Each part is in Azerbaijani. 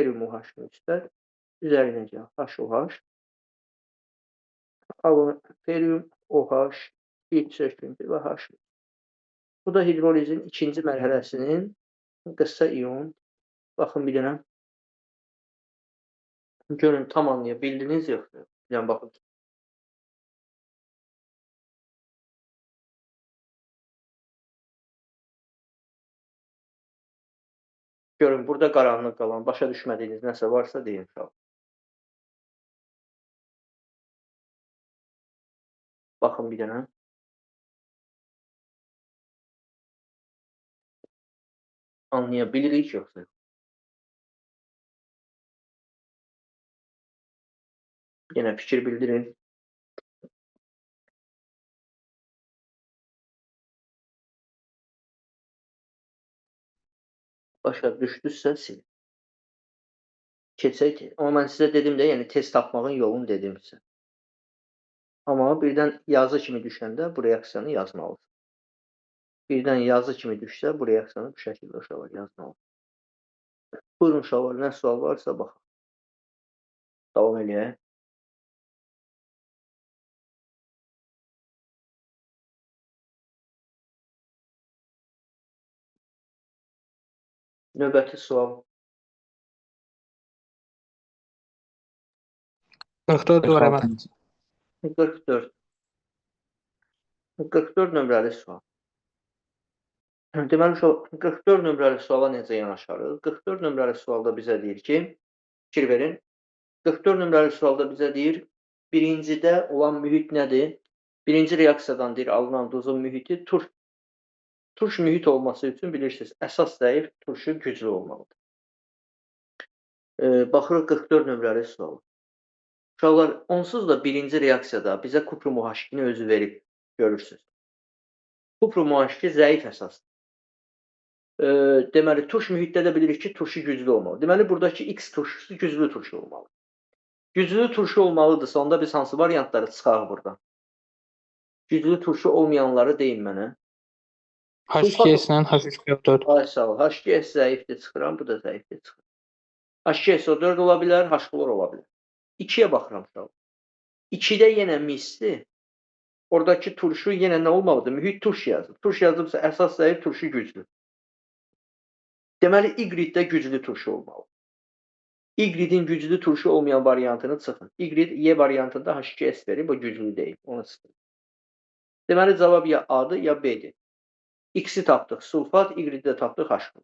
ferium OH müsbət, üzərinə gəl HOH, ferium OH, çöküntü və H. Bu da hidrolizin ikinci mərhələsinin qısa iyon. Baxın bir dənə. Görün, tam anlaya bildiniz yoxsa? Yəni, baxın. Görün, burada qaranlıq qalan, başa düşmədiyiniz nəsə varsa deyin uşaq. Baxın bir dənə. Anlaya bilirik yoxsa? Yenə fikir bildirin. Başa düşdüzsə silin. Keçək. Amma mən sizə dedim də, yəni test tapmağın yolunu dedim sizə. Amma birdən yazı kimi düşəndə bu reaksiyanı yazmalısınız. Birdən yazı kimi düşsə bu reaksiyanı bu şəkildə uşaqlar yazmalısınız. Buyurun uşaqlar, nə sual varsa baxın. Davam eləyək. Növbəti sual. 44 var hemen. 44. 44 nömrəli sual. Deməli, 44 nömrəli suala necə yanaşarıq? 44 nömrəli sualda bizə deyir ki, fikir verin. 44 nömrəli sualda bizə deyir, birincidə olan mühit nədir? Birinci reaksiyadan deyir, alınan duzun mühiti turş mühit olması üçün bilirsiniz, əsas zəif, turşu güclü olmalıdır. Baxırıq 44 nömrəli sual. Uşaqlar, onsuz da birinci reaksiyada bizə kuprum OH2-ni özü verib, görürsünüz. Kuprum OH2 zəif əsasdır. Deməli, turş mühitdə də bilirik ki, turşu güclü olmalı. Deməli, buradakı X turşusu güclü turşu olmalı. Güclü turşu olmalıdırsa, onda biz hansı variantları çıxarıq buradan? Güclü turşu olmayanları deyin mənə. H2S-lə H3PO4. Ay, sağ ol. H2S zəifdir çıxıram, bu da zəifdir çıxır. H2SO4 ola bilər, H-klor ola bilər. 2-yə baxıram uşaq. 2-də yenə misdir. Oradakı turşu yenə nə olmalıdır? Mühit turş yazıb. Turş yazıbsa əsas zəif, turşu güclü. Deməli, Y-də güclü turşu olmalı. Y-in güclü turşu olmayan variantını çıxın. Y variantında H2S verir, bu güclü deyil. Onu çıxın. Deməli, cavab ya A-dır, ya B-dir. X-i tapdıq, sulfat, Y-də tapdıq, H-klor.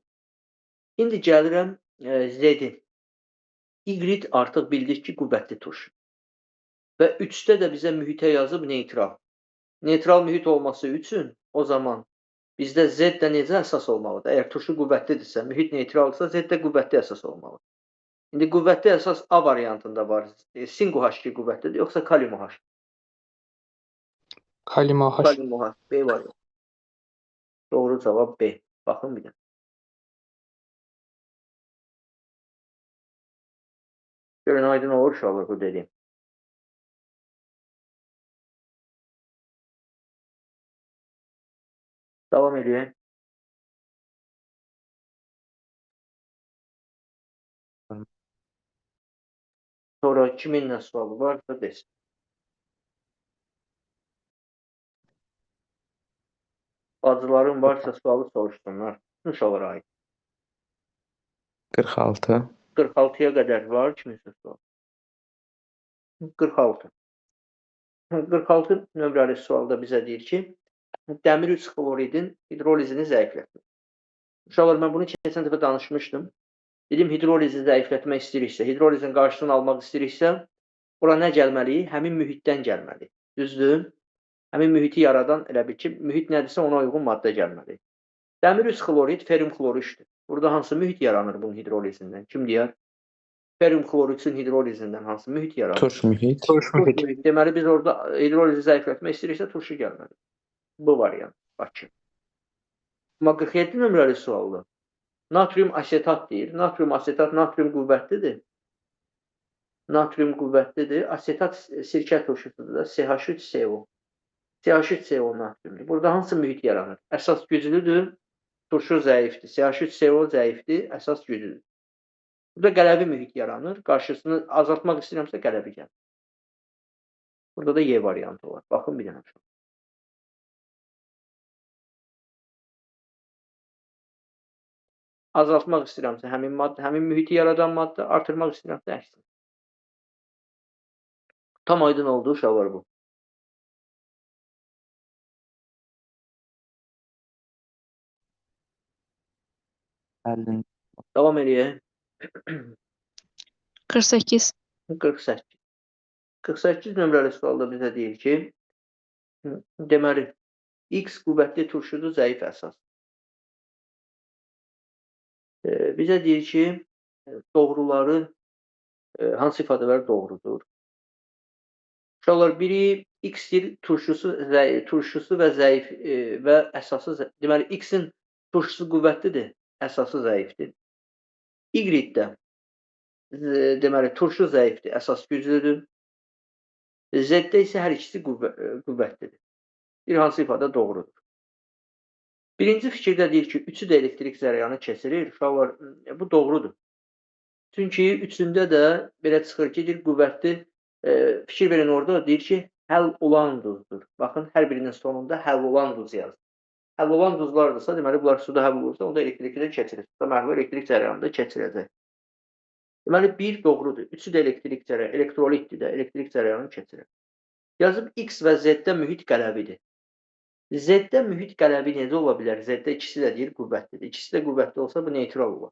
İndi gəlirəm Z-in. Y artıq bildik ki, qüvvətli turşu. Və 3-də də bizə mühitə yazıb neytral. Neytral mühit olması üçün o zaman bizdə Z də necə əsas olmalıdır? Əgər turşu qüvvətlidirsə, mühit neytraldırsa, Z də qüvvətli əsas olmalıdır. İndi qüvvətli əsas A variantında var. Sinq OH2 qüvvətlidir, yoxsa kalium OH? Kalium OH. Kalium OH. B variantı. Doğru cavab B. Baxın bir də. Görün, aydın olur uşaqlar bu dediyim. Davam edək. Sonra kimin nə sualı varsa desin. Bacıların varsa sualı soruşsunlar. Uşaqlara aid. 46. 46-ya qədər var kiminsə sual. 46. 46 nömrəli sualda bizə deyir ki, dəmir 3 xloridin hidrolizini zəiflətmək. Uşaqlar, mən bunu keçən dəfə danışmışdım. Dedim, hidrolizi zəiflətmək istəyiriksə, hidrolizin qarşısını almaq istəyiriksə, ora nə gəlməliyik? Həmin mühitdən gəlməliyik. Düzdür? Həmin mühiti yaradan elə bil ki, mühit nədirsə ona uyğun maddə gəlməliyik. Dəmir 3 xlorid, ferium xloru 3-dür. Burada hansı mühit yaranır bunun hidrolizindən? Kim deyər? Ferium xloru 3-ün hidrolizindən hansı mühit yaranır? Turş mühit. Turş mühit. Deməli, biz orada hidrolizi zəiflətmək istəyiriksə, turşu gəlməli. Bu variant. Bakı. Amma 47 nömrəli sualda natrium asetat deyir. Natrium asetat, natrium qüvvətlidir. Natrium qüvvətlidir. Asetat sirkə turşusudur da. CH3CO. CH3CO natriumdur. Burada hansı mühit yaranır? Əsas güclüdür. Turşu zəifdir. CH3CO zəifdir. Əsas güclüdür. Burada qələbi mühit yaranır. Qarşısını azaltmaq istəyirəmsə qələbi gəlir. Burada da Y variantı var. Baxın bir dənə. Azaltmaq istəyirəmsə həmin mühiti yaradan maddə, artırmaq istəyirəmsə əksin. Tam aydın oldu uşaqlar bu. Əlin. Davam eləyək. 48. 48. 48 nömrəli sualda bizə deyir ki, deməli, X qüvvətli turşudur, zəif əsas. Bizə deyir ki, doğruları, hansı ifadələr doğrudur? Uşaqlar, biri X deyir, turşusu və zəif və əsası, deməli, X-in turşusu qüvvətlidir, əsası zəifdir. Y-də, deməli, turşu zəifdir, əsas güclüdür. Z-də isə hər ikisi qüvvətlidir. Bir hansı ifadə doğrudur. Birinci fikirdə deyir ki, üçü də elektrik zərəyanı keçirir. Uşaqlar, bu doğrudur. Çünki üçündə də belə çıxır ki, deyir, qüvvətli, fikir verin orada, deyir ki, həll olan duzdur. Baxın, hər birinin sonunda həll olan duz yazır. Həll olan duzlardırsa, deməli, bunlar suda həll olursa, onda elektriklə keçirir. Suda məhlul elektrik zərəyanı da keçirəcək. Deməli, bir doğrudur. Üçü də elektrik zərəyanı, elektrolitdir də, elektrik zərəyanı keçirir. Yazıb X və Z-də mühit qələbidir. Z-də mühit qələbi necə ola bilər? Z-də ikisi də deyir qüvvətlidir. İkisi də qüvvətli olsa bu neytral olar.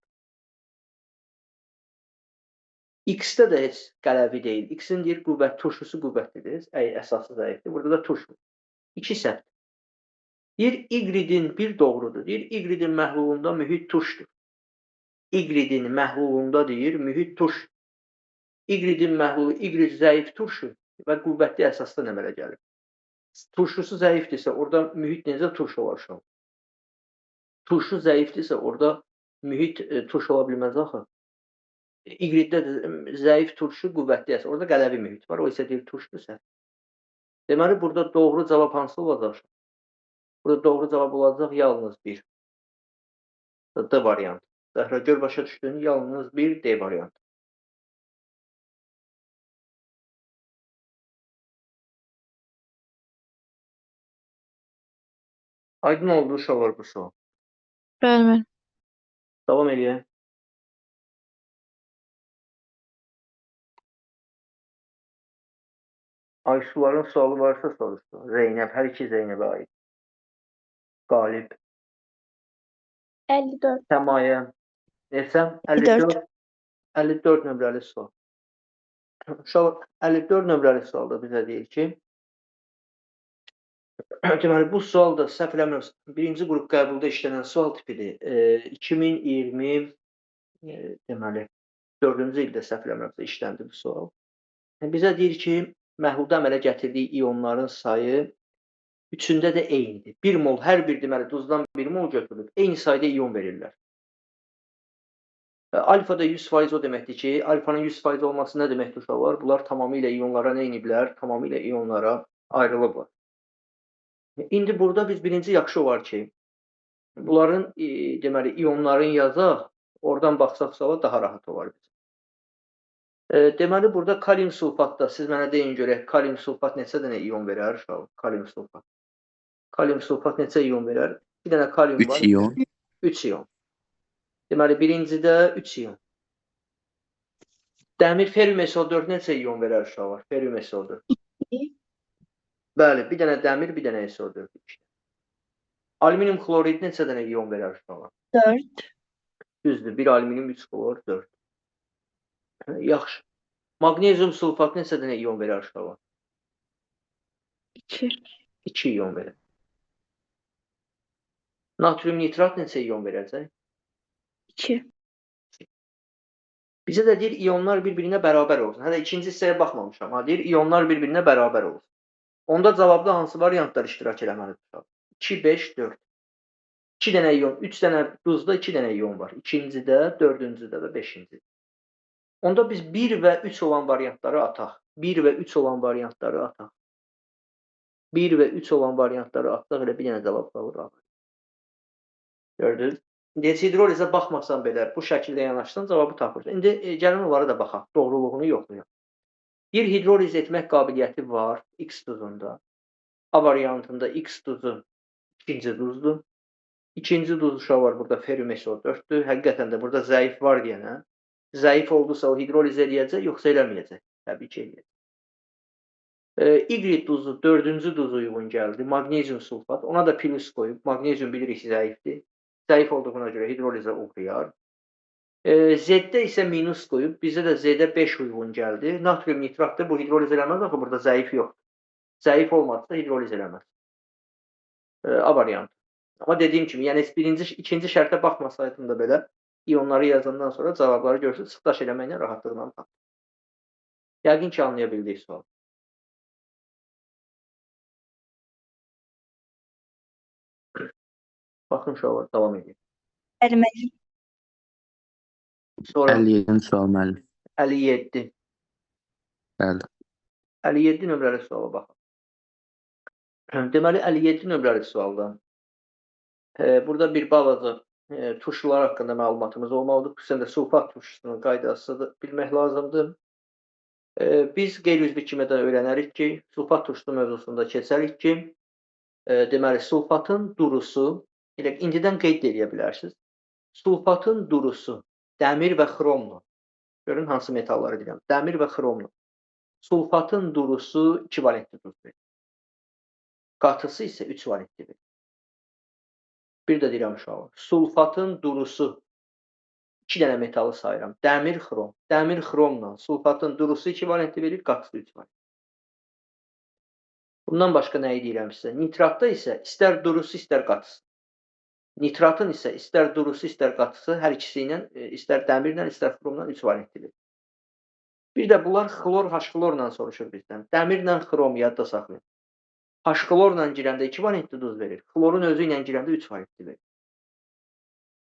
X-də də heç qələbi deyil. X-in deyir turşusu qüvvətlidir, əsası zəifdir. Burada da turşu. İki səhv. Deyir Y-in bir doğrudur. Deyir Y-in məhlulunda mühit turşdur. Y-in məhlulunda deyir mühit turş. Y-in məhlulu Y zəif turşu və qüvvətli əsasdan əmələ gəlir. Turşusu zəifdirsə, orada mühit necə turş olar uşaq? Turşu zəifdirsə, orada mühit turş ola bilməz axı. Y-də zəif turşu, qüvvətli əsas. Orada qələbi mühit var, o isə deyir turşdursa. Deməli, burada doğru cavab hansı olacaq? Burada doğru cavab olacaq yalnız bir. D variantı. Zəhra, gör başa düşdün, yalnız bir D variantı. Aydın oldu uşaqlar bu sual. Bəli. Davam eləyək. Aysuların sualı varsa soruşdu. Zeynəb, hər iki Zeynəbə aid. Qalib. 54. Səmaya. Desəm, 54. 54 nömrəli sual. Uşaqlar, 54 nömrəli sualda bizə deyir ki, deməli, bu sual da səhv eləmirəmsə, birinci qrup qəbulda işlənən sual tipidir. 2020 deməli, 4-cü ildə səhv eləmirəmsə işləndi bu sual. Bizə deyir ki, məhlulda əmələ gətirdiyi iyonların sayı üçündə də eynidir. 1 mol, hər bir deməli, duzdan 1 mol götürülüb, eyni sayda iyon verirlər. Alfa da 100% o deməkdir ki, alfanın 100% olması nə deməkdir uşaqlar? Bunlar tamamilə iyonlara nə ediblər? Tamamilə iyonlara ayrılıblar. İndi burada biz birinci yaxşı olar ki, bunların deməli, iyonların yazaq, oradan baxsaq suala daha rahat olar. Deməli, burada kalium sulfatda, siz mənə deyin görək, kalium sulfat neçə dənə iyon verər? Kalium sulfat. Kalium sulfat neçə iyon verər? Bir dənə kalium 3 var. iyon. 3 iyon. Deməli, birincidə 3 iyon. Dəmir ferium SO4 neçə iyon verər uşaqlar? Ferium SO4. Bəli, bir dənə dəmir, bir dənə SO4. Alüminium klorid neçə dənə iyon verər uşaqlar? 4. Düzdür, 1 alüminium, 3 klor, 4. Yaxşı. Magnezium sulfat neçə dənə iyon verər uşaqlar? 2. 2 iyon verər. Natrium nitrat neçə iyon verəcək? 2. Bizə də deyir, iyonlar bir-birinə bərabər olsun. Hələ ikinci hissəyə baxmamışam. Deyir, iyonlar bir-birinə bərabər olsun. Onda cavabda hansı variantlar iştirak eləməlidir? 2, 5, 4. 2 dənə iyon, 3 dənə duzda 2 dənə iyon var. İkincidə, dördüncüdə və beşincidə. Onda biz 1 və 3 olan variantları ataq. 1 və 3 olan variantları ataq. 1 və 3 olan variantları ataq, elə bir dənə cavab qalır. Gördünüz? Heç hidrolizə baxmasan belə bu şəkildə yanaşsan cavabı tapırsan. İndi gəlin onlara da baxaq, doğruluğunu yoxlayaq. Bir hidroliz etmək qabiliyyəti var X duzunda. A variantında X duzu ikinci duzdur. İkinci duz uşağı var burada ferium SO4-dür. Həqiqətən də burada zəif var deyənə. Zəif oldusa o hidroliz eləyəcək, yoxsa eləməyəcək. Təbii ki, eləyəcək. Y duzu dördüncü duzu uyğun gəldi. Magnezium sulfat. Ona da plus qoyub. Magnezium bilirik zəifdir. Zəif olduğuna görə hidrolizə uğrayar. Z-də isə minus qoyub. Bizə də Z-də 5 uyğun gəldi. Natrium nitratdır. Bu hidroliz eləməz. Axı burada zəif yoxdur. Zəif olmadısa hidroliz eləməz. A variantı. Amma dediyim kimi, yəni ikinci şərtə baxmasaydım da belə ionları yazandan sonra cavabları görürsünüz, çıxdaş eləməklə rahatlıqla tapın. Yəqin ki, anlaya bildik sual. Baxın uşaqlar, davam edin. Bəli, müəllim. Sonra 57-ci sual müəllim. 57. Bəli. 57 nömrəli suala baxın. Deməli, 57 nömrəli sualda burada bir balaca turşular haqqında məlumatımız olmalıdır. Xüsusən də sulfat turşusunun qaydasını bilmək lazımdır. Biz qeyri-üzvi kimyadan öyrənərik ki, sulfat turşusu mövzusunda keçərik ki, deməli, sulfatın durusu, elə indidən qeyd edə bilərsiniz. Sulfatın durusu dəmir və xromla, görün hansı metalları deyirəm, dəmir və xromla. Sulfatın durusu 2 valentli duz verir. Qatısı isə 3 valentli verir. Bir də deyirəm uşaqlar, sulfatın durusu 2 dənə metalı sayıram. Dəmir, xrom. Dəmir, xromla sulfatın durusu 2 valentli verir, qatısı 3 valentli. Bundan başqa nəyi deyirəm sizə? Nitratda isə istər durusu, istər qatısı. Nitratın isə istər durusu, istər qatısı hər ikisi ilə, istər dəmirlə, istər xromla 3 valentli verir. Bir də bunlar xlor, H-xlorla soruşur bizdən. Dəmirlə xrom yadda saxlayın. H-xlorla girəndə 2 valentli duz verir. Xlorun özü ilə girəndə 3 valentli verir.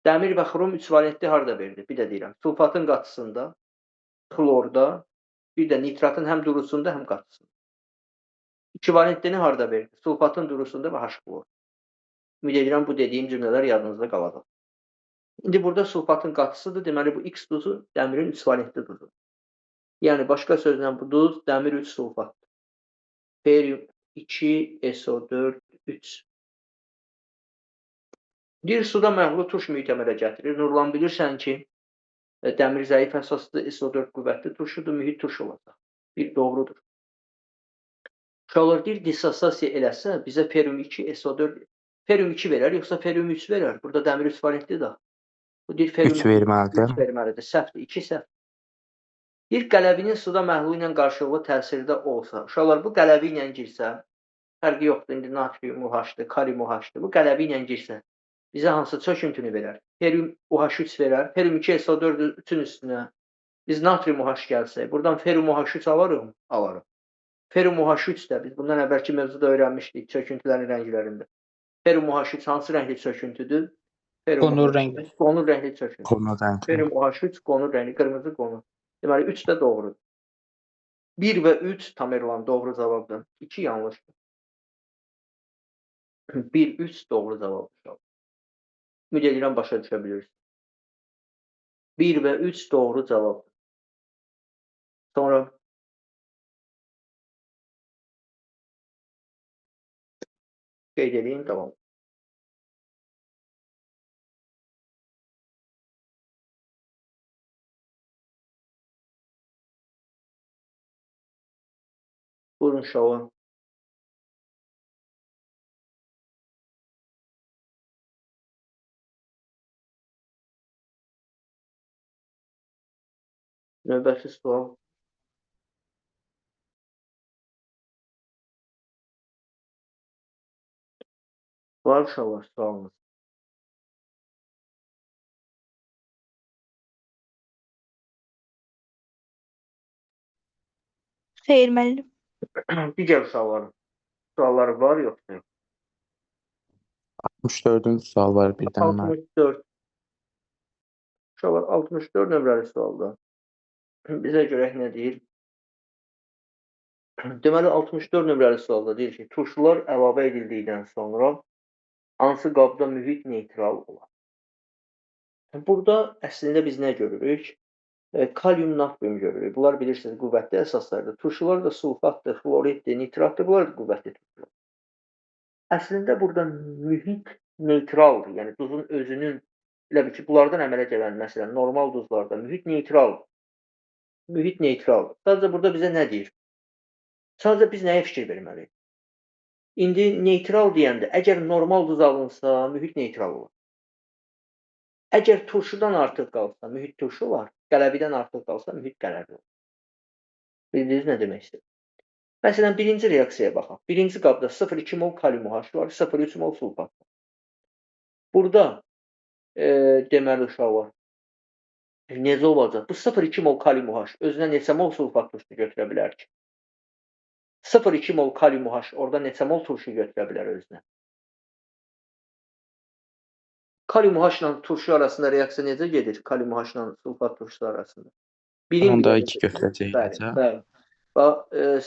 Dəmir və xrom 3 valentli harda verdi? Bir də deyirəm. Sulfatın qatısında, xlorda, bir də nitratın həm durusunda, həm qatısında. 2 valentlini harda verdi? Sulfatın durusunda və H-xlor. Ümid edirəm bu dediyim cümlələr yadınızda qalacaq. İndi burada sulfatın qatısıdır. Deməli bu X duzu dəmirin 3 valentli duzudur. Yəni başqa sözlə bu duz dəmir 3 sulfatdır. Berium 2, SO4, 3. Deyir, suda məhlulu turş mühit əmələ gətirir. Nurlan, bilirsən ki, dəmir zəif əsaslı SO4 qüvvətli turşudur, mühit turş olacaq. Bir doğrudur. Uşaqlar deyir, dissosiasiya eləsə bizə ferium 2, SO4, ferium 2 verər, yoxsa ferium 3 verər. Burada dəmir 3 valentli də. Bu deyir, ferium 3 verməlidir. 3 verməlidir. Səhvdir, 2 səhv. Bir qələvinin suda məhlulu ilə qarşılıqlı təsirdə olsa, uşaqlar bu qələvi ilə girsə, fərqi yoxdur, indi natrium OH-dır, kalium OH-dır, bu qələvi ilə girsə, bizə hansı çöküntünü verər? Ferium OH3 verər, ferium 2 SO4 3-ün üstünə biz natrium OH gəlsək, buradan ferium OH3 alarıq mı? Alarıq. Ferium OH3 də biz bundan əvvəlki mövzuda öyrənmişdik çöküntülərin rənglərində. Ferium OH3 hansı rəngli çöküntüdür? Qonur rəngli. Qonur rəngli çöküntü. Qonur rəngli. Ferium OH3 qonur rəngli, qırmızı qonur. Deməli 3 də doğrudur. 1 və 3 Tamerlan doğru cavabdır. 2 yanlışdır. 1, 3 doğru cavabdır. Ümid edirəm başa düşə bilirsiniz. 1 və 3 doğru cavabdır. Sonra qeyd edeyim, tamam. Buyurun uşaqlar. Növbəti sual. Var uşaqlar sualınız. Xeyr, müəllim. Digər uşaqların sualları var, yoxsa? 64-cü sual var bir dənə. 64. Uşaqlar 64 nömrəli sualda. Bizə görək nə deyir? Deməli 64 nömrəli sualda deyir ki, turşular əlavə edildikdən sonra hansı qabda mühit neytral olar? Burada əslində biz nə görürük? Kalium, natrium görürük. Bunlar bilirsiniz qüvvətli əsaslardır. Turşular da sulfatdır, xloriddir, nitratdır. Bunlar da qüvvətli turşular. Əslində burada mühit neytraldır. Yəni duzun özünün elə bil ki, bunlardan əmələ gələn məsələn normal duzlarda mühit neytraldır. Mühit neytraldır. Sadəcə burada bizə nə deyir? Sadəcə biz nəyə fikir verməliyik? İndi neytral deyəndə əgər normal duz alınsa, mühit neytral olur. Əgər turşudan artıq qalsa, mühit turşu var. Qələvidən artıq qalsa, mühit qələvi olur. Bildiniz nə demək istəyir? Məsələn, birinci reaksiyaya baxaq. Birinci qabda 0,2 mol kalium OH var, 0,3 mol sulfat var. Burada deməli uşaqlar necə olacaq? Bu 0,2 mol kalium OH özünə neçə mol sulfat turşu götürə bilər ki? 0,2 mol kalium OH orada neçə mol turşu götürə bilər özünə? Kalium OH ilə turşu arasında reaksiya necə gedir? Kalium OH ilə sulfat turşusu arasında. Onda 2 götürəcək. Bəli. Bax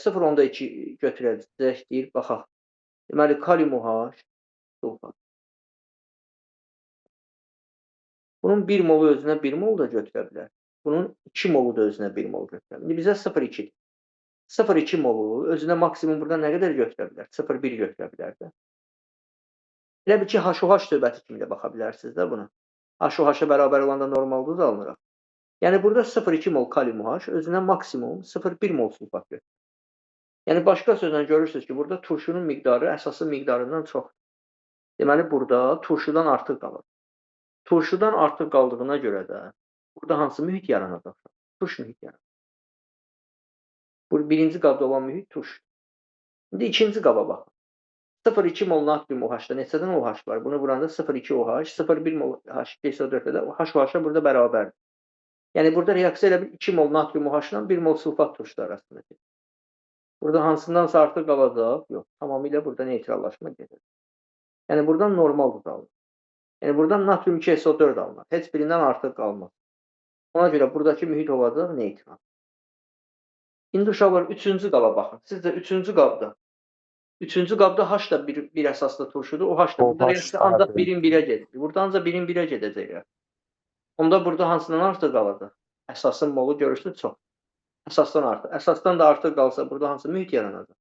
0,2 götürəcək deyir, baxaq. Deməli kalium OH sulfat. Bunun 1 molu özünə 1 mol da götürə bilər. Bunun 2 molu da özünə 1 mol götürə bilər. İndi bizə 0,2. 0,2 molu özünə maksimum burada nə qədər götürə bilər? 0,1 götürə bilər də. Elə bil ki, HOH söhbəti kimi də baxa bilərsiniz də buna. HOH-a bərabər olanda normal duz alınır. Yəni burada 0,2 mol kalium OH özünə maksimum 0,1 mol sulfat götürür. Yəni başqa sözlə görürsünüz ki, burada turşunun miqdarı əsasın miqdarından çoxdur. Deməli burada turşudan artıq qalır. Turşudan artıq qaldığına görə də burada hansı mühit yaranacaq? Turş mühit yaranacaq. Bu birinci qabda olan mühit turş. İndi ikinci qaba baxın. 0,2 mol natrium OH-da neçədən OH var? Bunu vuranda 0,2 OH, 0,1 mol H2SO4-də də HOH-a burada bərabərdir. Yəni burada reaksiya elə bir 2 mol natrium OH ilə 1 mol sulfat turşusu arasındadır. Burada hansındansa artıq qalacaq? Yox, tamamilə burada neytrallaşma gedir. Yəni buradan normal duz alınır. Yəni buradan natrium 2SO4 alınır. Heç birindən artıq qalmaz. Ona görə buradakı mühit olacaq neytral. İndi uşaqlar 3-cü qaba baxın. Sizcə 3-cü qabda H da bir əsaslı turşudur. O H da burada reaksiya ancaq 1-in 1-ə gedir. Burada ancaq 1-in 1-ə gedəcək. Onda burada hansından artıq qalacaq? Əsasın molu görürsünüz çox. Əsasdan artıq. Əsasdan da artıq qalsa burada hansı mühit yaranacaq?